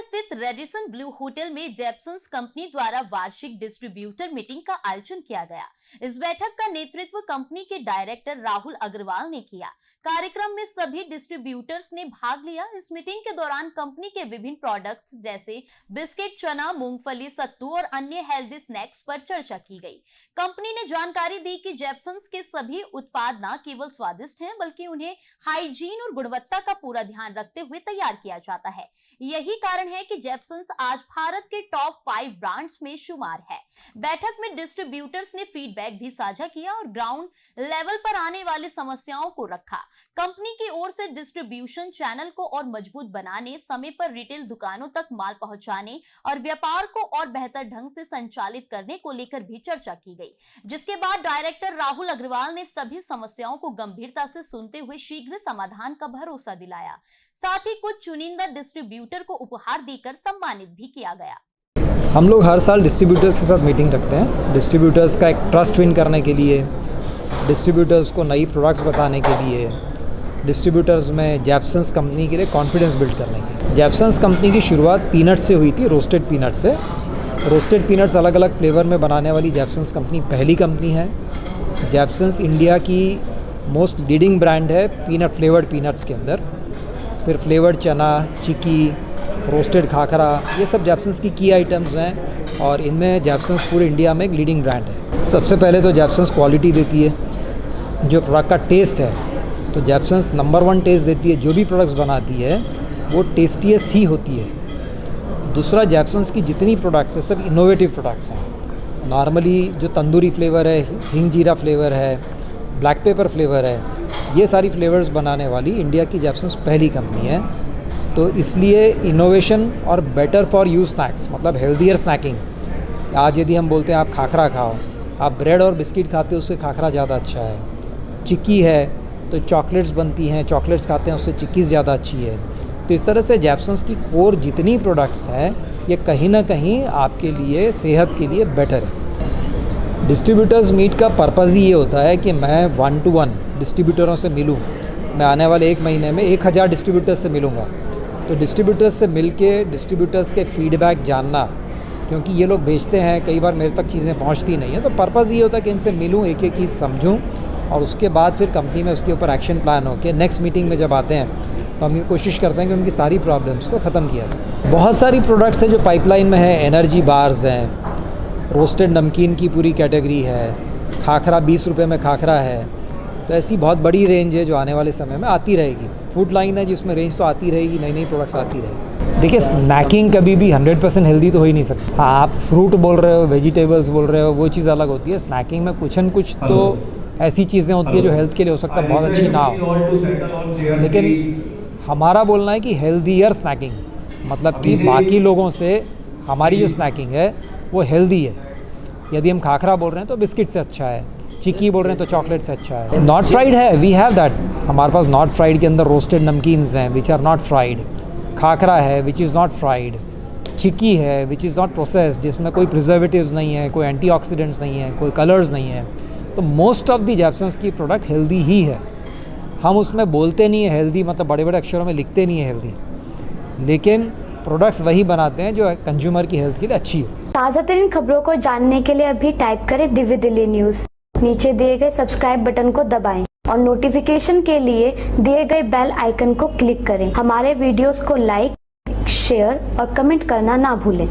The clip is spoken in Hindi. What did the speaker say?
स्थित रेडिसन ब्लू होटल में जेप्संस कंपनी द्वारा वार्षिक डिस्ट्रीब्यूटर मीटिंग का आयोजन किया गया। इस बैठक का नेतृत्व कंपनी के डायरेक्टर राहुल अग्रवाल ने किया। कार्यक्रम में सभी डिस्ट्रीब्यूटर्स ने भाग लिया। इस मीटिंग के दौरान कंपनी के विभिन्न प्रोडक्ट्स जैसे बिस्किट, चना, मूंगफली, सत्तू और अन्य हेल्दी स्नैक्स पर चर्चा की गई। कंपनी ने जानकारी दी कि जेप्संस के सभी उत्पाद न केवल स्वादिष्ट हैं बल्कि उन्हें हाइजीन और गुणवत्ता का पूरा ध्यान रखते हुए तैयार किया जाता है। यही कारण है कि जेप्संस आज भारत के टॉप 5 ब्रांड्स में शुमार है। बैठक में डिस्ट्रीब्यूटर्स ने फीडबैक भी साझा किया और ग्राउंड लेवल पर आने वाली समस्याओं को रखा। कंपनी की ओर से डिस्ट्रीब्यूशन चैनल को और मजबूत बनाने, समय पर रिटेल दुकानों तक माल पहुंचाने और व्यापार को और बेहतर ढंग से संचालित करने को लेकर भी चर्चा की गई, जिसके बाद डायरेक्टर राहुल अग्रवाल ने सभी समस्याओं को गंभीरता से सुनते हुए शीघ्र समाधान का भरोसा दिलाया। साथ ही कुछ चुनिंदा डिस्ट्रीब्यूटर को उपहार देकर सम्मानित भी किया गया। हम लोग हर साल डिस्ट्रीब्यूटर्स के साथ मीटिंग रखते हैं। डिस्ट्रीब्यूटर्स का एक ट्रस्ट विन करने के लिए, डिस्ट्रीब्यूटर्स को नई प्रोडक्ट्स बताने के लिए, डिस्ट्रीब्यूटर्स में जेप्संस कंपनी के लिए कॉन्फिडेंस बिल्ड करने के लिए। जेप्संस कंपनी की शुरुआत पीनट से हुई थी, रोस्टेड पीनट से। रोस्टेड पीनट्स अलग अलग फ्लेवर में बनाने वाली जेप्संस कंपनी पहली कंपनी है। जेप्संस इंडिया की मोस्ट लीडिंग ब्रांड है पीनट फ्लेवर्ड पीनट्स के अंदर। फिर फ्लेवर्ड चना, चिक्की, रोस्टेड खाखरा, ये सब जेप्संस की आइटम्स हैं और इनमें जेप्संस पूरे इंडिया में एक लीडिंग ब्रांड है। सबसे पहले तो जेप्संस क्वालिटी देती है। जो प्रोडक्ट का टेस्ट है तो जेप्संस नंबर 1 टेस्ट देती है। जो भी प्रोडक्ट्स बनाती है वो टेस्टीएस्ट ही होती है। दूसरा, जेप्संस की जितनी प्रोडक्ट्स हैं सब इनोवेटिव प्रोडक्ट्स हैं। नॉर्मली जो तंदूरी फ्लेवर है, हिंग जीरा फ्लेवर है, ब्लैक पेपर फ्लेवर है, ये सारी फ्लेवर्स बनाने वाली इंडिया की जेप्संस पहली कंपनी है। तो इसलिए इनोवेशन और बेटर फॉर यू स्नैक्स, मतलब हेल्दियर स्नैकिंग। आज यदि हम बोलते हैं आप खाखरा खाओ, आप ब्रेड और बिस्किट खाते हो उससे खाखरा ज़्यादा अच्छा है। चिक्की है तो चॉकलेट्स बनती हैं, चॉकलेट्स खाते हैं उससे चिक्की ज़्यादा अच्छी है। तो इस तरह से जेप्संस की कोर जितनी प्रोडक्ट्स हैं ये कहीं ना कहीं आपके लिए, सेहत के लिए बेटर है। डिस्ट्रीब्यूटर्स मीट का पर्पज़ ही ये होता है कि मैं 1-to-1 डिस्ट्रीब्यूटरों से मिलूँ। मैं आने वाले 1 महीने में 1000 डिस्ट्रीब्यूटर्स से मिलूँगा। तो डिस्ट्रीब्यूटर्स से मिलके डिस्ट्रीब्यूटर्स के फीडबैक जानना, क्योंकि ये लोग बेचते हैं, कई बार मेरे तक चीज़ें पहुंचती नहीं हैं। तो पर्पज़ ये होता है कि इनसे मिलूँ, एक एक चीज़ समझूँ और उसके बाद फिर कंपनी में उसके ऊपर एक्शन प्लान हो के नेक्स्ट मीटिंग में जब आते हैं तो हम ये कोशिश करते हैं कि उनकी सारी प्रॉब्लम्स को ख़त्म किया जाए। बहुत सारी प्रोडक्ट्स हैं जो पाइपलाइन में है। एनर्जी बार्स हैं, रोस्टेड नमकीन की पूरी कैटेगरी है, खाखरा 20 रुपये में खाखरा है। तो ऐसी बहुत बड़ी रेंज है जो आने वाले समय में आती रहेगी। फूड लाइन है जिसमें रेंज तो आती रहेगी, नई नई प्रोडक्ट्स आती रहेगी। देखिए, स्नैकिंग कभी भी 100% हेल्दी तो हो ही नहीं सकती। हाँ, आप फ्रूट बोल रहे हो, वेजिटेबल्स बोल रहे हो, वो चीज़ अलग होती है। स्नैकिंग में कुछ न कुछ तो ऐसी चीज़ें होती है जो हेल्थ के लिए हो सकता है बहुत अच्छी ना हो, लेकिन हमारा बोलना है कि हेल्दियर स्नैकिंग, मतलब कि बाकी लोगों से हमारी जो स्नैकिंग है वो हेल्दी है। यदि हम खाखरा बोल रहे हैं तो बिस्किट से अच्छा है, चिक्की बोल रहे हैं तो चॉकलेट से अच्छा है। नॉट फ्राइड है, वी हैव दैट। हमारे पास नॉट फ्राइड के अंदर रोस्टेड नमकीन्स हैं विच आर नॉट फ्राइड, खाखरा है विच इज़ नॉट फ्राइड, चिक्की है विच इज़ नॉट प्रोसेस्ड, जिसमें कोई प्रिजर्वेटिव्स नहीं है, कोई एंटीऑक्सीडेंट्स नहीं है, कोई कलर्स नहीं है। तो मोस्ट ऑफ दी जेप्संस की प्रोडक्ट हेल्दी ही है। हम उसमें बोलते नहीं है हेल्दी, मतलब बड़े बड़े अक्षरों में लिखते नहीं है हेल्दी, लेकिन प्रोडक्ट्स वही बनाते हैं जो कंज्यूमर की हेल्थ के लिए अच्छी है। ताज़ा तरीन खबरों को जानने के लिए अभी टाइप करें दिव्य दिल्ली न्यूज़। नीचे दिए गए सब्सक्राइब बटन को दबाएं और नोटिफिकेशन के लिए दिए गए बेल आइकन को क्लिक करें। हमारे वीडियोस को लाइक, शेयर और कमेंट करना ना भूलें।